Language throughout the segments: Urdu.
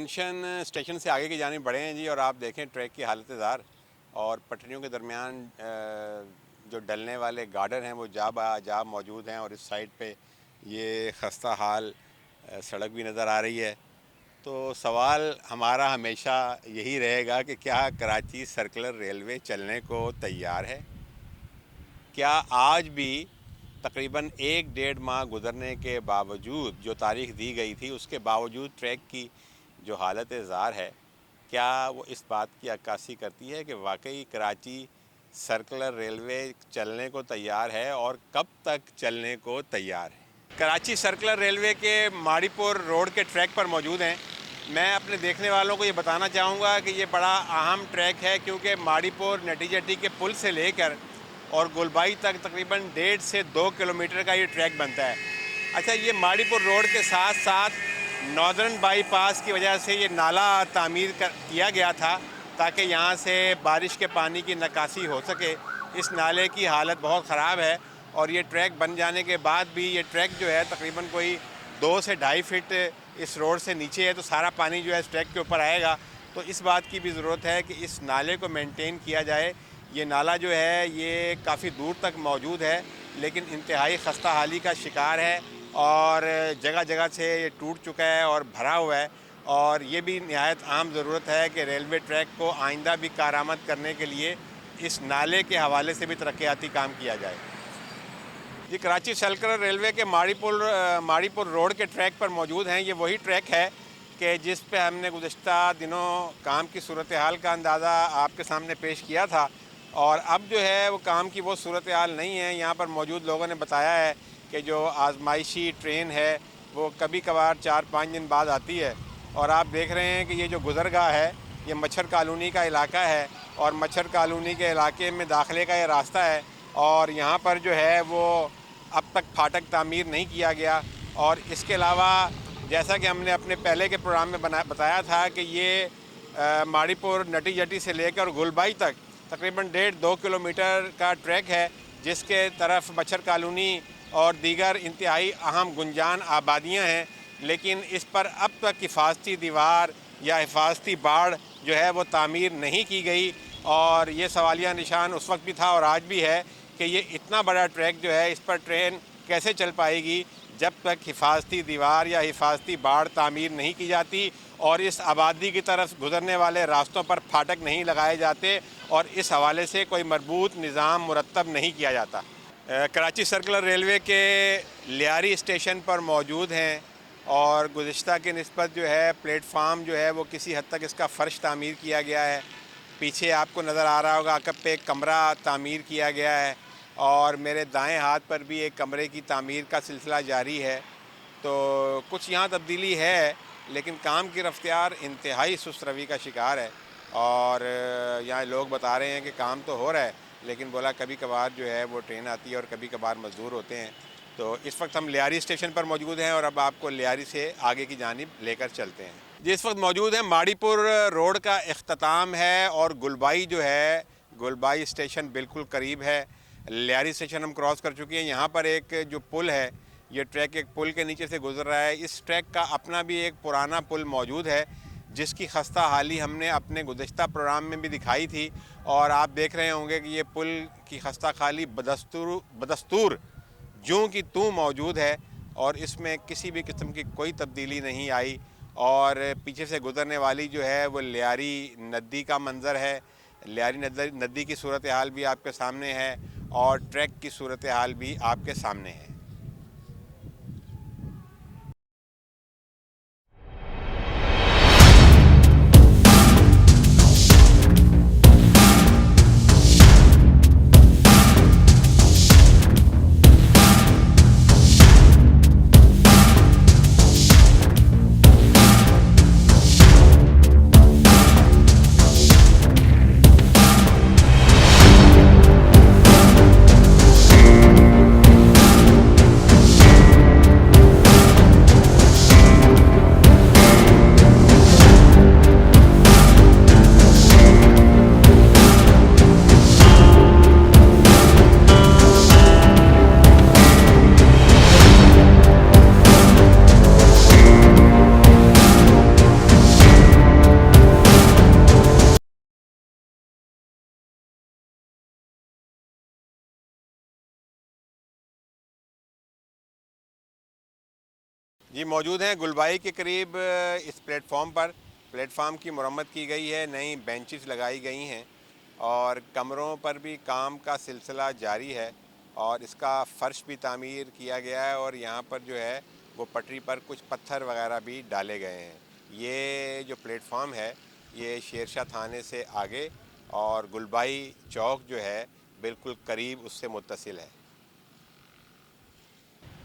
ایکسپینشن اسٹیشن سے آگے کی جانب بڑھے ہیں جی، اور آپ دیکھیں ٹریک کی حالت زار اور پٹریوں کے درمیان جو ڈلنے والے گارڈر ہیں وہ جا موجود ہیں، اور اس سائڈ پہ یہ خستہ حال سڑک بھی نظر آ رہی ہے۔ تو سوال ہمارا ہمیشہ یہی رہے گا کہ کیا کراچی سرکلر ریلوے چلنے کو تیار ہے؟ کیا آج بھی تقریباً 1-1.5 ماہ گزرنے کے باوجود، جو تاریخ دی گئی تھی اس کے باوجود ٹریک کی جو حالت زار ہے، کیا وہ اس بات کی عکاسی کرتی ہے کہ واقعی کراچی سرکلر ریلوے چلنے کو تیار ہے، اور کب تک چلنے کو تیار ہے؟ کراچی سرکلر ریلوے کے ماڑی پور روڈ کے ٹریک پر موجود ہیں۔ میں اپنے دیکھنے والوں کو یہ بتانا چاہوں گا کہ یہ بڑا اہم ٹریک ہے، کیونکہ ماڑی پور نٹی جٹی کے پل سے لے کر اور گلبائی تک تقریباً 1.5 سے 2 کلومیٹر کا یہ ٹریک بنتا ہے۔ اچھا، یہ ماڑی پور روڈ کے ساتھ ساتھ ناردرن بائی پاس کی وجہ سے یہ نالا تعمیر کیا گیا تھا تاکہ یہاں سے بارش کے پانی کی نکاسی ہو سکے۔ اس نالے کی حالت بہت خراب ہے، اور یہ ٹریک بن جانے کے بعد بھی یہ ٹریک جو ہے تقریباً کوئی 2 سے 2.5 فٹ اس روڈ سے نیچے ہے، تو سارا پانی جو ہے اس ٹریک کے اوپر آئے گا۔ تو اس بات کی بھی ضرورت ہے کہ اس نالے کو مینٹین کیا جائے۔ یہ نالا جو ہے یہ کافی دور تک موجود ہے، لیکن انتہائی خستہ حالی کا شکار ہے، اور جگہ جگہ سے یہ ٹوٹ چکا ہے اور بھرا ہوا ہے، اور یہ بھی نہایت عام ضرورت ہے کہ ریلوے ٹریک کو آئندہ بھی کارآمد کرنے کے لیے اس نالے کے حوالے سے بھی ترقیاتی کام کیا جائے۔ یہ کراچی سرکلر ریلوے کے ماڑی پور روڈ کے ٹریک پر موجود ہیں۔ یہ وہی ٹریک ہے کہ جس پہ ہم نے گزشتہ دنوں کام کی صورتحال کا اندازہ آپ کے سامنے پیش کیا تھا، اور اب جو ہے وہ کام کی وہ صورتحال نہیں ہے۔ یہاں پر موجود لوگوں نے بتایا ہے کہ جو آزمائشی ٹرین ہے وہ کبھی کبھار 4-5 دن بعد آتی ہے، اور آپ دیکھ رہے ہیں کہ یہ جو گزرگاہ ہے یہ مچھر کالونی کا علاقہ ہے، اور مچھر کالونی کے علاقے میں داخلے کا یہ راستہ ہے، اور یہاں پر جو ہے وہ اب تک پھاٹک تعمیر نہیں کیا گیا۔ اور اس کے علاوہ جیسا کہ ہم نے اپنے پہلے کے پروگرام میں بتایا تھا کہ یہ ماڑی پور نٹی جٹی سے لے کر گلبائی تک تقریباً 1.5-2 کلومیٹر کا ٹریک ہے، جس کے طرف مچھر کالونی اور دیگر انتہائی اہم گنجان آبادیاں ہیں، لیکن اس پر اب تک حفاظتی دیوار یا حفاظتی باڑ جو ہے وہ تعمیر نہیں کی گئی۔ اور یہ سوالیہ نشان اس وقت بھی تھا اور آج بھی ہے کہ یہ اتنا بڑا ٹریک جو ہے اس پر ٹرین کیسے چل پائے گی جب تک حفاظتی دیوار یا حفاظتی باڑ تعمیر نہیں کی جاتی، اور اس آبادی کی طرف گزرنے والے راستوں پر پھاٹک نہیں لگائے جاتے، اور اس حوالے سے کوئی مربوط نظام مرتب نہیں کیا جاتا۔ کراچی سرکلر ریلوے کے لیاری اسٹیشن پر موجود ہیں، اور گزشتہ کی نسبت جو ہے پلیٹ فارم جو ہے وہ کسی حد تک اس کا فرش تعمیر کیا گیا ہے۔ پیچھے آپ کو نظر آ رہا ہوگا عقب پہ ایک کمرہ تعمیر کیا گیا ہے، اور میرے دائیں ہاتھ پر بھی ایک کمرے کی تعمیر کا سلسلہ جاری ہے۔ تو کچھ یہاں تبدیلی ہے، لیکن کام کی رفتار انتہائی سست روی کا شکار ہے، اور یہاں لوگ بتا رہے ہیں کہ کام تو ہو رہا ہے، لیکن بولا کبھی کبھار جو ہے وہ ٹرین آتی ہے اور کبھی کبھار مزدور ہوتے ہیں۔ تو اس وقت ہم لیاری اسٹیشن پر موجود ہیں، اور اب آپ کو لیاری سے آگے کی جانب لے کر چلتے ہیں۔ جی، اس وقت موجود ہیں ماڑی پور روڈ کا اختتام ہے، اور گلبائی جو ہے گلبائی اسٹیشن بالکل قریب ہے۔ لیاری اسٹیشن ہم کراس کر چکے ہیں۔ یہاں پر ایک جو پل ہے، یہ ٹریک ایک پل کے نیچے سے گزر رہا ہے۔ اس ٹریک کا اپنا بھی ایک پرانا پل موجود ہے، جس کی خستہ حالی ہم نے اپنے گزشتہ پروگرام میں بھی دکھائی تھی، اور آپ دیکھ رہے ہوں گے کہ یہ پل کی خستہ حالی بدستور جوں کی توں موجود ہے، اور اس میں کسی بھی قسم کی کوئی تبدیلی نہیں آئی۔ اور پیچھے سے گزرنے والی جو ہے وہ لیاری ندی کا منظر ہے۔ لیاری ندی کی صورتحال بھی آپ کے سامنے ہے، اور ٹریک کی صورتحال بھی آپ کے سامنے ہے۔ جی موجود ہیں گلبائی کے قریب اس پلیٹ فارم پر. پلیٹ فارم کی مرمت کی گئی ہے, نئی بینچز لگائی گئی ہیں اور کمروں پر بھی کام کا سلسلہ جاری ہے اور اس کا فرش بھی تعمیر کیا گیا ہے اور یہاں پر جو ہے وہ پٹری پر کچھ پتھر وغیرہ بھی ڈالے گئے ہیں. یہ جو پلیٹ فارم ہے یہ شیرشاہ تھانے سے آگے اور گلبائی چوک جو ہے بالکل قریب اس سے متصل ہے.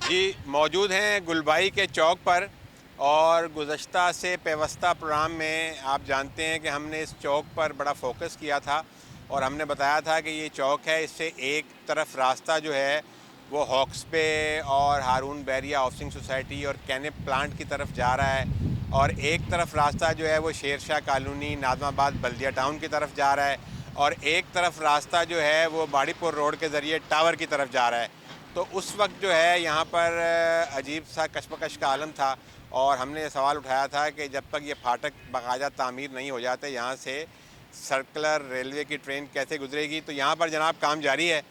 جی موجود ہیں گلبائی کے چوک پر اور گزشتہ سے پیوستہ پروگرام میں آپ جانتے ہیں کہ ہم نے اس چوک پر بڑا فوکس کیا تھا اور ہم نے بتایا تھا کہ یہ چوک ہے, اس سے ایک طرف راستہ جو ہے وہ ہاکس پے اور ہارون بیریا ہاؤسنگ سوسائٹی اور کینپ پلانٹ کی طرف جا رہا ہے اور ایک طرف راستہ جو ہے وہ شیرشاہ کالونی ناظم آباد بلدیہ ٹاؤن کی طرف جا رہا ہے اور ایک طرف راستہ جو ہے وہ باڑی پور روڈ کے ذریعے ٹاور کی طرف جا رہا ہے. تو اس وقت جو ہے یہاں پر عجیب سا کشمکش کا عالم تھا اور ہم نے یہ سوال اٹھایا تھا کہ جب تک یہ پھاٹک باقاعدہ تعمیر نہیں ہو جاتے یہاں سے سرکلر ریلوے کی ٹرین کیسے گزرے گی. تو یہاں پر جناب کام جاری ہے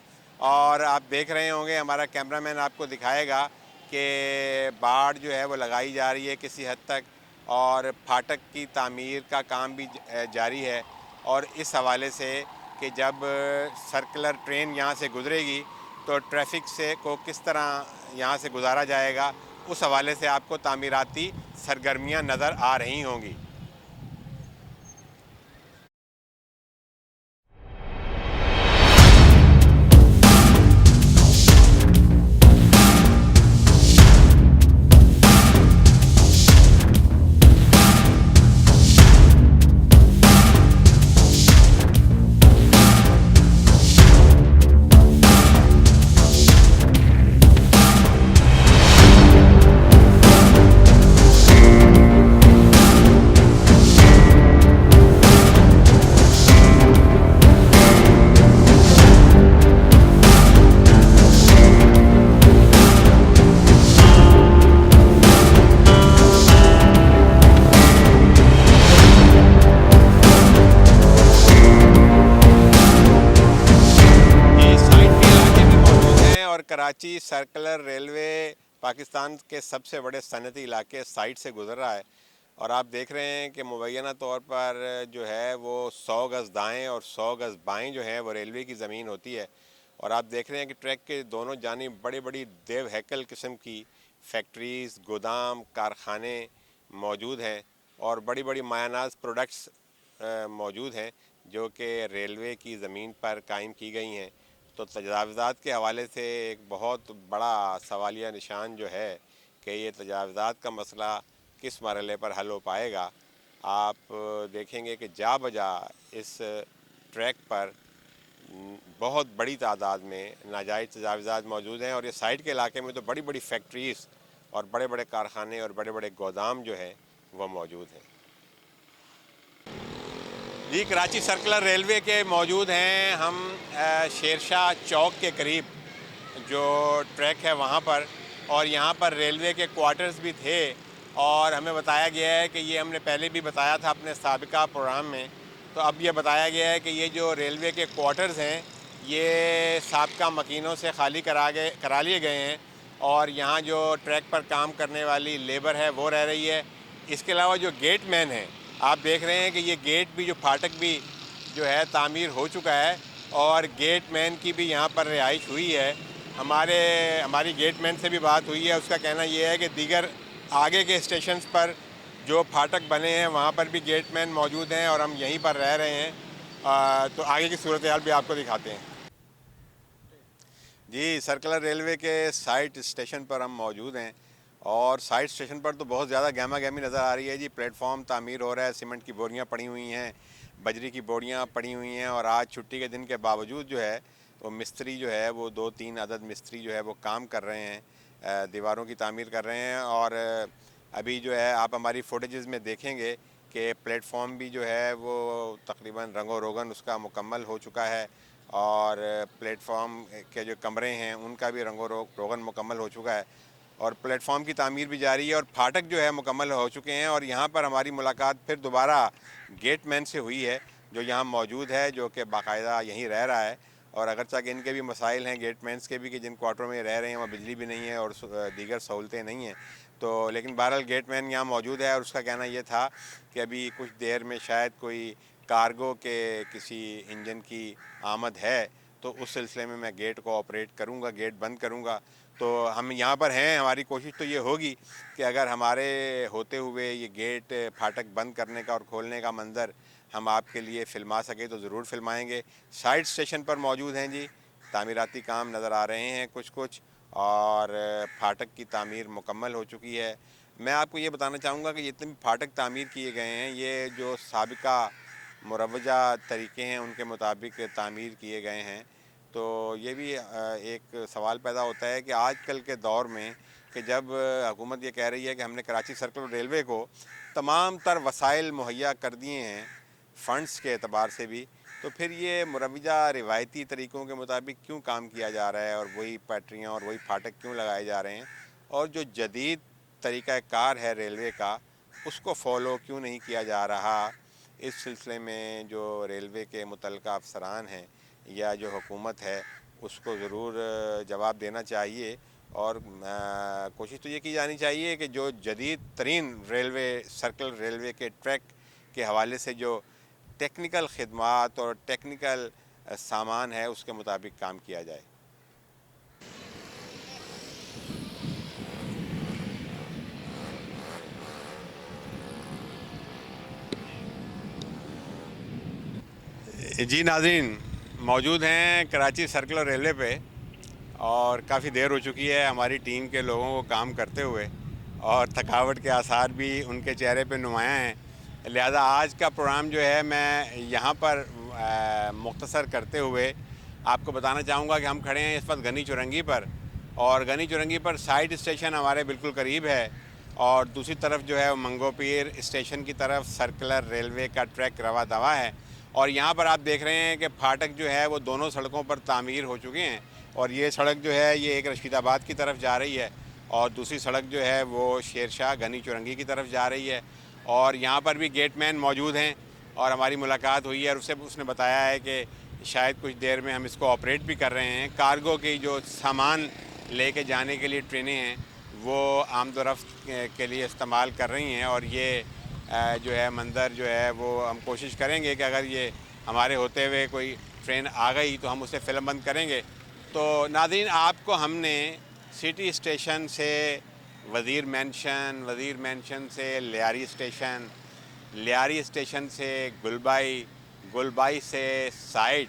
اور آپ دیکھ رہے ہوں گے, ہمارا کیمرہ مین آپ کو دکھائے گا کہ باڑ جو ہے وہ لگائی جا رہی ہے کسی حد تک اور پھاٹک کی تعمیر کا کام بھی جاری ہے. اور اس حوالے سے کہ جب سرکلر ٹرین یہاں سے گزرے گی تو ٹریفک سے کو کس طرح یہاں سے گزارا جائے گا, اس حوالے سے آپ کو تعمیراتی سرگرمیاں نظر آ رہی ہوں گی. کراچی سرکلر ریلوے پاکستان کے سب سے بڑے صنعتی علاقے سائٹ سے گزر رہا ہے اور آپ دیکھ رہے ہیں کہ مبینہ طور پر جو ہے وہ 100 گز دائیں اور 100 گز بائیں جو ہے وہ ریلوے کی زمین ہوتی ہے اور آپ دیکھ رہے ہیں کہ ٹریک کے دونوں جانب بڑی بڑی دیو ہیکل قسم کی فیکٹریز, گودام, کارخانے موجود ہیں اور بڑی بڑی مایہ ناز پروڈکٹس موجود ہیں جو کہ ریلوے کی زمین پر قائم کی گئی ہیں. تو تجاوزات کے حوالے سے ایک بہت بڑا سوالیہ نشان جو ہے کہ یہ تجاوزات کا مسئلہ کس مرحلے پر حل ہو پائے گا. آپ دیکھیں گے کہ جا بجا اس ٹریک پر بہت بڑی تعداد میں ناجائز تجاوزات موجود ہیں اور یہ سائٹ کے علاقے میں تو بڑی بڑی فیکٹریز اور بڑے بڑے کارخانے اور بڑے بڑے گودام جو ہیں وہ موجود ہیں. جی کراچی سرکلر ریلوے کے موجود ہیں ہم شیرشاہ چوک کے قریب جو ٹریک ہے وہاں پر اور یہاں پر ریلوے کے کوارٹرز بھی تھے اور ہمیں بتایا گیا ہے کہ یہ ہم نے پہلے بھی بتایا تھا اپنے سابقہ پروگرام میں, تو اب یہ بتایا گیا ہے کہ یہ جو ریلوے کے کوارٹرز ہیں یہ سابقہ مکینوں سے خالی کرا لیے گئے ہیں اور یہاں جو ٹریک پر کام کرنے والی لیبر ہے وہ رہ رہی ہے. اس کے علاوہ جو گیٹ مین ہیں آپ دیکھ رہے ہیں کہ یہ گیٹ بھی جو پھاٹک بھی جو ہے تعمیر ہو چکا ہے اور گیٹ مین کی بھی یہاں پر رہائش ہوئی ہے. ہماری گیٹ مین سے بھی بات ہوئی ہے, اس کا کہنا یہ ہے کہ دیگر آگے کے اسٹیشنز پر جو پھاٹک بنے ہیں وہاں پر بھی گیٹ مین موجود ہیں اور ہم یہیں پر رہ رہے ہیں. تو آگے کی صورتحال بھی آپ کو دکھاتے ہیں. جی سرکلر ریلوے کے سائٹ اسٹیشن پر ہم موجود ہیں اور سائٹ اسٹیشن پر تو بہت زیادہ گہما گہمی نظر آ رہی ہے. جی پلیٹ فارم تعمیر ہو رہا ہے, سیمنٹ کی بوریاں پڑی ہوئی ہیں, بجری کی بوریاں پڑی ہوئی ہیں اور آج چھٹی کے دن کے باوجود جو ہے وہ مستری جو ہے وہ 2-3 عدد مستری جو ہے وہ کام کر رہے ہیں, دیواروں کی تعمیر کر رہے ہیں. اور ابھی جو ہے آپ ہماری فوٹیجز میں دیکھیں گے کہ پلیٹ فارم بھی جو ہے وہ تقریباً رنگ و روغن اس کا مکمل ہو چکا ہے اور پلیٹ فارم کے جو کمرے ہیں ان کا بھی رنگ و روغن مکمل ہو چکا ہے اور پلیٹ فارم کی تعمیر بھی جاری ہے اور پھاٹک جو ہے مکمل ہو چکے ہیں. اور یہاں پر ہماری ملاقات پھر دوبارہ گیٹ مین سے ہوئی ہے جو یہاں موجود ہے, جو کہ باقاعدہ یہیں رہ رہا ہے اور اگرچہ کہ ان کے بھی مسائل ہیں گیٹ مینس کے بھی کہ جن کوارٹروں میں رہ رہے ہیں وہاں بجلی بھی نہیں ہے اور دیگر سہولتیں نہیں ہیں. تو لیکن بہرحال گیٹ مین یہاں موجود ہے اور اس کا کہنا یہ تھا کہ ابھی کچھ دیر میں شاید کوئی کارگو کے کسی انجن کی آمد ہے، تو اس سلسلے میں گیٹ کو آپریٹ کروں گا، گیٹ بند کروں گا۔ تو ہم یہاں پر ہیں، ہماری کوشش تو یہ ہوگی کہ اگر ہمارے ہوتے ہوئے یہ گیٹ پھاٹک بند کرنے کا اور کھولنے کا منظر ہم آپ کے لیے فلما سکیں تو ضرور فلمائیں گے۔ سائڈ اسٹیشن پر موجود ہیں جی، تعمیراتی کام نظر آ رہے ہیں کچھ اور پھاٹک کی تعمیر مکمل ہو چکی ہے۔ میں آپ کو یہ بتانا چاہوں گا کہ جتنے بھی پھاٹک تعمیر کیے گئے ہیں یہ جو سابقہ مروجہ طریقے ہیں ان کے مطابق تعمیر کیے گئے ہیں۔ تو یہ بھی ایک سوال پیدا ہوتا ہے کہ آج کل کے دور میں کہ جب حکومت یہ کہہ رہی ہے کہ ہم نے کراچی سرکل ریلوے کو تمام تر وسائل مہیا کر دیے ہیں فنڈز کے اعتبار سے بھی، تو پھر یہ مروجہ روایتی طریقوں کے مطابق کیوں کام کیا جا رہا ہے اور وہی پٹریاں اور وہی پھاٹک کیوں لگائے جا رہے ہیں، اور جو جدید طریقہ کار ہے ریلوے کا اس کو فالو کیوں نہیں کیا جا رہا۔ اس سلسلے میں جو ریلوے کے متعلقہ افسران ہیں یا جو حکومت ہے اس کو ضرور جواب دینا چاہیے، اور کوشش تو یہ کی جانی چاہیے کہ جو جدید ترین ریلوے سرکل ریلوے کے ٹریک کے حوالے سے جو ٹیکنیکل خدمات اور ٹیکنیکل سامان ہے اس کے مطابق کام کیا جائے۔ جی ناظرین، موجود ہیں کراچی سرکل ریلوے پہ اور کافی دیر ہو چکی ہے ہماری ٹیم کے لوگوں کو کام کرتے ہوئے اور تھکاوٹ کے آثار بھی ان کے چہرے پہ نمایاں ہیں، لہذا آج کا پروگرام جو ہے میں یہاں پر مختصر کرتے ہوئے آپ کو بتانا چاہوں گا کہ ہم کھڑے ہیں اس وقت گنی چورنگی پر، اور گنی چورنگی پر سائیڈ اسٹیشن ہمارے بالکل قریب ہے، اور دوسری طرف جو ہے منگو پیر اسٹیشن کی طرف سرکلر ریلوے کا ٹریک رواں دواں ہے، اور یہاں پر آپ دیکھ رہے ہیں کہ پھاٹک جو ہے وہ دونوں سڑکوں پر تعمیر ہو چکے ہیں، اور یہ سڑک جو ہے یہ ایک رشید آباد کی طرف جا رہی ہے اور دوسری سڑک جو ہے وہ شیر شاہ گنی چورنگی کی طرف جا رہی ہے، اور یہاں پر بھی گیٹ مین موجود ہیں اور ہماری ملاقات ہوئی ہے اور اس نے بتایا ہے کہ شاید کچھ دیر میں ہم اس کو آپریٹ بھی کر رہے ہیں۔ کارگو کی جو سامان لے کے جانے کے لیے ٹرینیں ہیں وہ آمد و رفت کے لیے استعمال کر رہی ہیں، اور یہ جو ہے منظر جو ہے وہ ہم کوشش کریں گے کہ اگر یہ ہمارے ہوتے ہوئے کوئی ٹرین آ گئی تو ہم اسے فلم بند کریں گے۔ تو ناظرین، آپ کو ہم نے سٹی اسٹیشن سے وزیر مینشن سے لیاری اسٹیشن، لیاری اسٹیشن سے گلبائی، گلبائی سے سائٹ،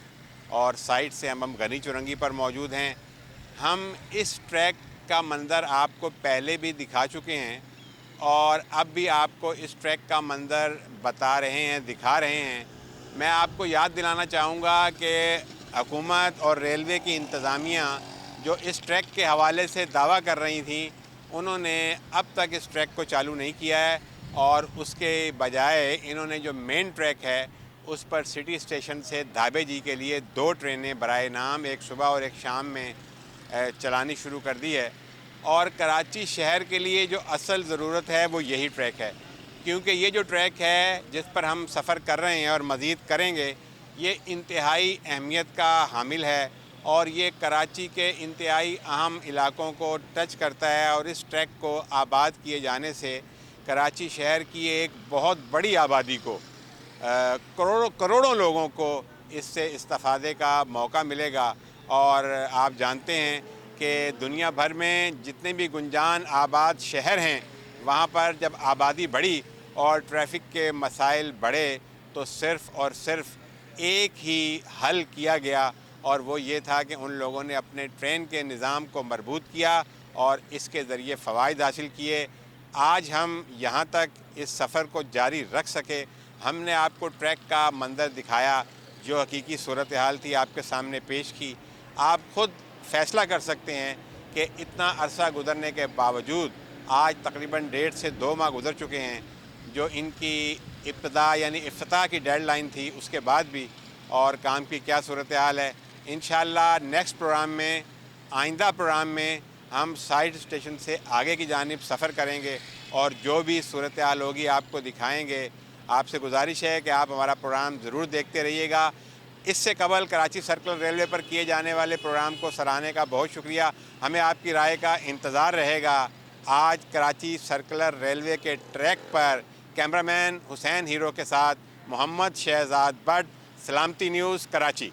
اور سائٹ سے ہم گنی چورنگی پر موجود ہیں۔ ہم اس ٹریک کا منظر آپ کو پہلے بھی دکھا چکے ہیں اور اب بھی آپ کو اس ٹریک کا منظر بتا رہے ہیں، دکھا رہے ہیں۔ میں آپ کو یاد دلانا چاہوں گا کہ حکومت اور ریلوے کی انتظامیہ جو اس ٹریک کے حوالے سے دعویٰ کر رہی تھیں انہوں نے اب تک اس ٹریک کو چالو نہیں کیا ہے، اور اس کے بجائے انہوں نے جو مین ٹریک ہے اس پر سٹی اسٹیشن سے دھابے جی کے لیے 2 ٹرینیں برائے نام، ایک صبح اور ایک شام میں چلانی شروع کر دی ہے، اور کراچی شہر کے لیے جو اصل ضرورت ہے وہ یہی ٹریک ہے، کیونکہ یہ جو ٹریک ہے جس پر ہم سفر کر رہے ہیں اور مزید کریں گے یہ انتہائی اہمیت کا حامل ہے، اور یہ کراچی کے انتہائی اہم علاقوں کو ٹچ کرتا ہے، اور اس ٹریک کو آباد کیے جانے سے کراچی شہر کی ایک بہت بڑی آبادی کو، کروڑوں لوگوں کو اس سے استفادے کا موقع ملے گا۔ اور آپ جانتے ہیں کہ دنیا بھر میں جتنے بھی گنجان آباد شہر ہیں وہاں پر جب آبادی بڑھی اور ٹریفک کے مسائل بڑھے تو صرف اور صرف ایک ہی حل کیا گیا، اور وہ یہ تھا کہ ان لوگوں نے اپنے ٹرین کے نظام کو مربوط کیا اور اس کے ذریعے فوائد حاصل کیے۔ آج ہم یہاں تک اس سفر کو جاری رکھ سکے، ہم نے آپ کو ٹریک کا منظر دکھایا، جو حقیقی صورتحال تھی آپ کے سامنے پیش کی۔ آپ خود فیصلہ کر سکتے ہیں کہ اتنا عرصہ گزرنے کے باوجود آج تقریباً 1.5 سے 2 ماہ گزر چکے ہیں، جو ان کی ابتدا یعنی افتتاح کی ڈیڈ لائن تھی اس کے بعد بھی، اور کام کی کیا صورتحال ہے۔ انشاءاللہ نیکسٹ پروگرام میں، آئندہ پروگرام میں ہم سائٹ اسٹیشن سے آگے کی جانب سفر کریں گے اور جو بھی صورتحال ہوگی آپ کو دکھائیں گے۔ آپ سے گزارش ہے کہ آپ ہمارا پروگرام ضرور دیکھتے رہیے گا۔ اس سے قبل کراچی سرکل ریلوے پر کیے جانے والے پروگرام کو سراہنے کا بہت شکریہ۔ ہمیں آپ کی رائے کا انتظار رہے گا۔ آج کراچی سرکولر ریلوے کے ٹریک پر کیمرہ مین حسین ہیرو کے ساتھ محمد شہزاد بٹ، سلامتی نیوز، کراچی۔